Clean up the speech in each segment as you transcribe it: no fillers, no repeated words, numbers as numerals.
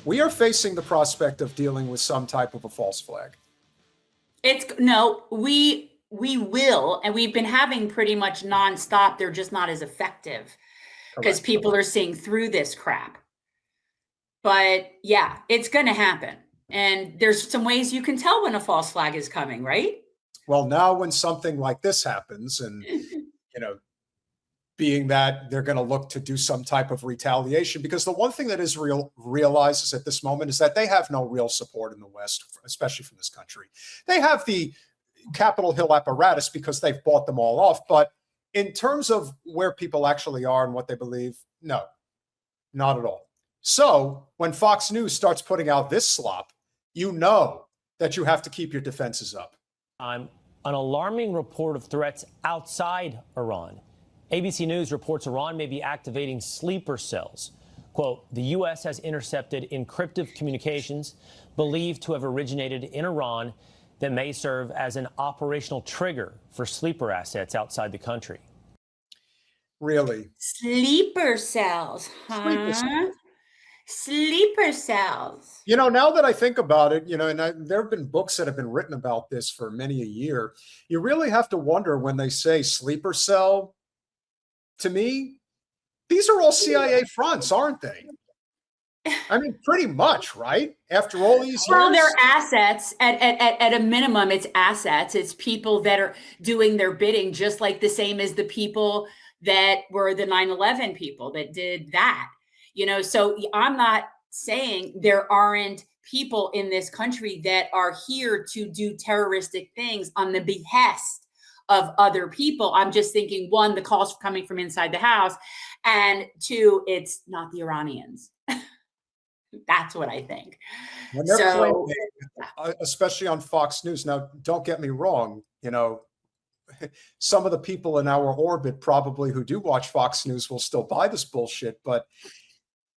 we are facing the prospect of dealing with some type of a false flag. We will, and we've been having pretty much nonstop. They're just not as effective because people are seeing through this crap. But yeah, it's going to happen. And there's some ways you can tell when a false flag is coming, right? Well, now when something like this happens and, being that they're going to look to do some type of retaliation, because the one thing that Israel realizes at this moment is that they have no real support in the West, especially from this country. They have the Capitol Hill apparatus because they've bought them all off. But in terms of where people actually are and what they believe, no, not at all. So when Fox News starts putting out this slop, you know that you have to keep your defenses up. An alarming report of threats outside Iran. ABC News reports Iran may be activating sleeper cells. Quote, the U.S. has intercepted encrypted communications believed to have originated in Iran that may serve as an operational trigger for sleeper assets outside the country. Really? Sleeper cells, huh? Sleeper cells. Now that I think about it, and there have been books that have been written about this for many a year. You really have to wonder when they say sleeper cell. To me, these are all CIA fronts, aren't they? I mean, pretty much, right? After all these years. Well, they're assets. At a minimum, it's assets. It's people that are doing their bidding, just like the same as the people that were the 9/11 people that did that. So I'm not saying there aren't people in this country that are here to do terroristic things on the behest of other people. I'm just thinking, one, the calls coming from inside the house, and two, it's not the Iranians. That's what I think. When they're playing, especially on Fox News. Now, don't get me wrong. Some of the people in our orbit probably who do watch Fox News will still buy this bullshit. But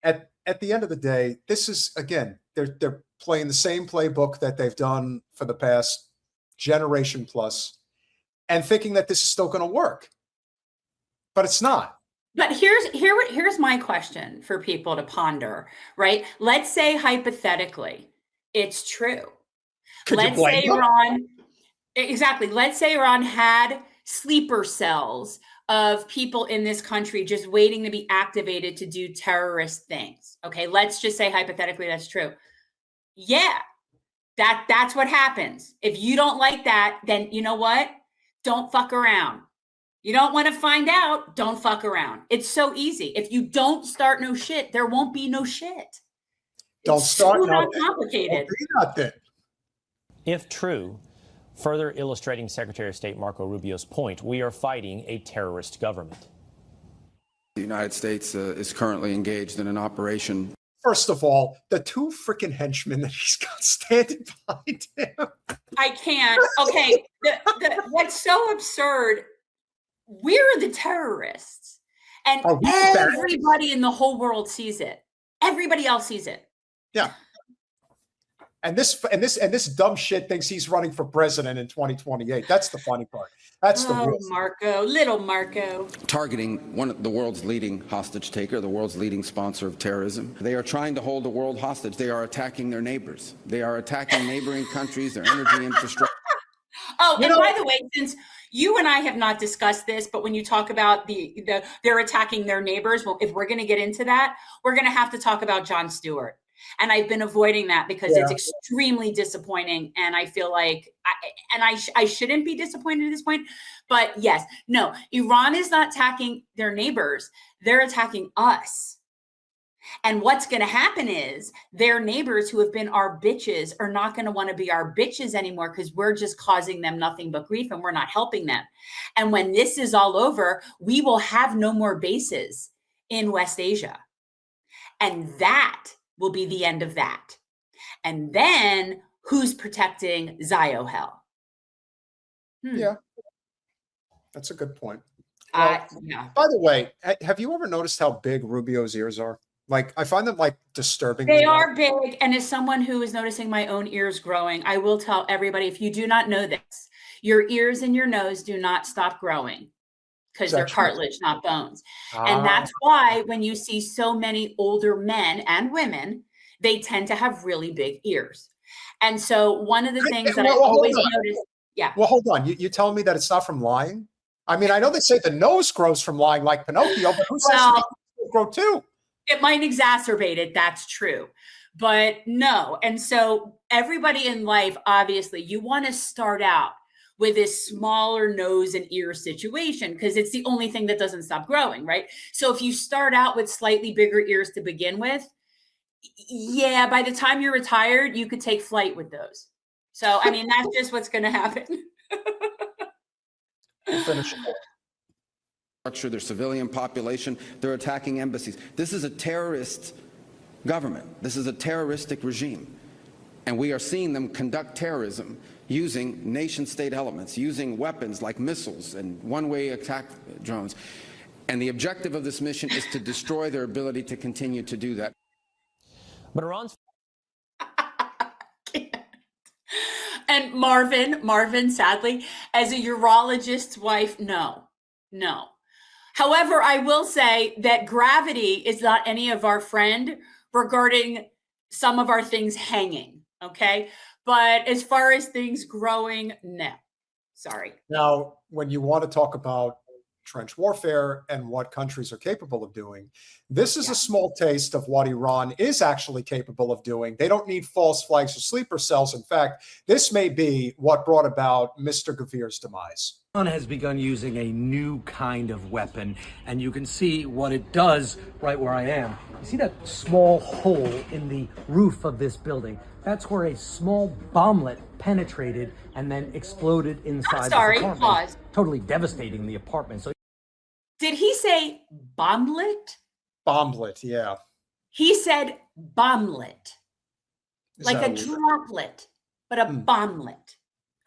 at the end of the day, this is, again, they're playing the same playbook that they've done for the past generation plus, and thinking that this is still going to work, but it's not. But here's my question for people to ponder, right? Let's say hypothetically, it's true. Let's say Iran had sleeper cells of people in this country just waiting to be activated to do terrorist things. Okay, let's just say hypothetically that's true. Yeah, that's what happens. If you don't like that, then you know what? Don't fuck around. You don't want to find out, don't fuck around. It's so easy. If you don't start no shit, there won't be no shit. Don't start. So not complicated. Nothing. If true, further illustrating Secretary of State Marco Rubio's point, we are fighting a terrorist government. The United States is currently engaged in an operation. First of all, the two freaking henchmen that he's got standing behind him. I can't. Okay, what's so absurd, we're the terrorists. And everybody in the whole world sees it. Everybody else sees it. Yeah. And this dumb shit thinks he's running for president in 2028. That's the funny part. That's the real Marco, little Marco. Targeting one of the world's leading hostage taker, the world's leading sponsor of terrorism. They are trying to hold the world hostage. They are attacking their neighbors. They are attacking neighboring countries, their energy infrastructure. Oh, and by the way, since you and I have not discussed this, but when you talk about they're attacking their neighbors, well, if we're going to get into that, we're going to have to talk about Jon Stewart. And I've been avoiding that because it's extremely disappointing. And I feel like I shouldn't be disappointed at this point. But yes, no, Iran is not attacking their neighbors. They're attacking us. And what's going to happen is their neighbors who have been our bitches are not going to want to be our bitches anymore because we're just causing them nothing but grief and we're not helping them. And when this is all over, we will have no more bases in West Asia. And that will be the end of that. And then who's protecting Ziohel? Yeah, that's a good point. Well, yeah. By the way, have you ever noticed how big Rubio's ears are? Like, I find them like disturbing. They are big. And as someone who is noticing my own ears growing, I will tell everybody, if you do not know this, your ears and your nose do not stop growing because they're cartilage, not bones. And that's why when you see so many older men and women they tend to have really big ears. And so one of the things that I Well, always noticed, yeah. Well, hold on. You telling me that it's not from lying? I mean, I know they say the nose grows from lying like Pinocchio, but who says the ears grow too? It might exacerbate it. That's true. But no. And so everybody in life, obviously, you want to start out with this smaller nose and ear situation because it's the only thing that doesn't stop growing, right? So if you start out with slightly bigger ears to begin with, yeah, by the time you're retired, you could take flight with those. So, I mean, that's just what's going to happen. We'll finish. Their civilian population, they're attacking embassies. This is a terrorist government. This is a terroristic regime. And we are seeing them conduct terrorism using nation-state elements, using weapons like missiles and one-way attack drones. And the objective of this mission is to destroy their ability to continue to do that. But Iran's and Marvin, sadly, as a urologist's wife, no. However, I will say that gravity is not any of our friend regarding some of our things hanging, okay? But as far as things growing, no. Sorry. Now, when you want to talk about trench warfare and what countries are capable of doing, this is a small taste of what Iran is actually capable of doing. They don't need false flags or sleeper cells. In fact, this may be what brought about Mr. Gavir's demise. Iran has begun using a new kind of weapon, and you can see what it does right where I am. You see that small hole in the roof of this building? That's where a small bomblet penetrated and then exploded inside the apartment. Pause. Totally devastating the apartment. So, did he say bomblet? Bomblet, yeah. He said bomblet. Is like that a droplet, but a bomblet.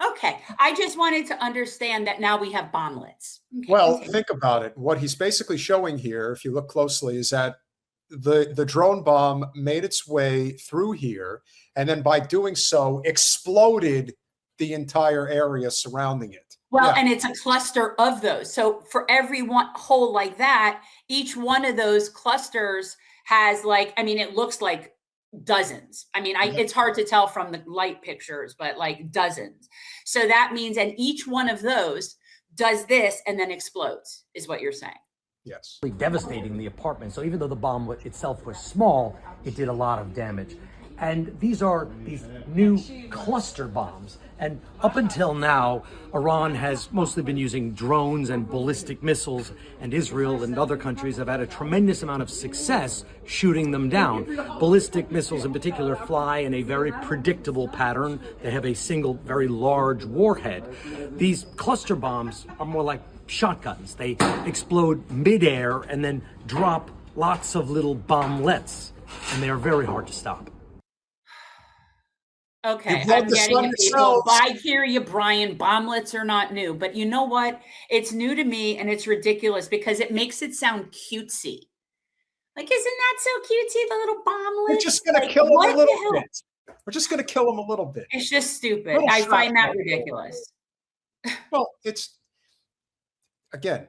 Okay. I just wanted to understand that now we have bomblets. Okay. Well, think about it. What he's basically showing here, if you look closely, is that the drone bomb made it's way through here, and then by doing so, exploded the entire area surrounding it. Well, and it's a cluster of those. So for every one hole like that, each one of those clusters has it looks like dozens. I mean, it's hard to tell from the light pictures, but like dozens. So that means, and each one of those does this and then explodes, is what you're saying. Yes. Devastating the apartment. So even though the bomb itself was small, it did a lot of damage. And these are these new cluster bombs. And up until now, Iran has mostly been using drones and ballistic missiles, and Israel and other countries have had a tremendous amount of success shooting them down. Ballistic missiles in particular fly in a very predictable pattern. They have a single, very large warhead. These cluster bombs are more like shotguns. They explode midair and then drop lots of little bomblets, and they are very hard to stop. Okay, I'm getting it, people. I hear you, Brian. Bomblets are not new, but you know what? It's new to me, and it's ridiculous because it makes it sound cutesy. Like, isn't that so cutesy, the little bomblets? We're just going to kill them a little bit. We're just going to kill them a little bit. It's just stupid. I find that ridiculous. Well, again,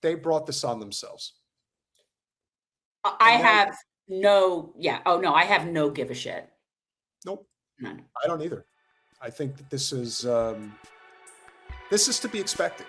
they brought this on themselves. I have no give a shit. Nope. None. I don't either. I think that this is to be expected.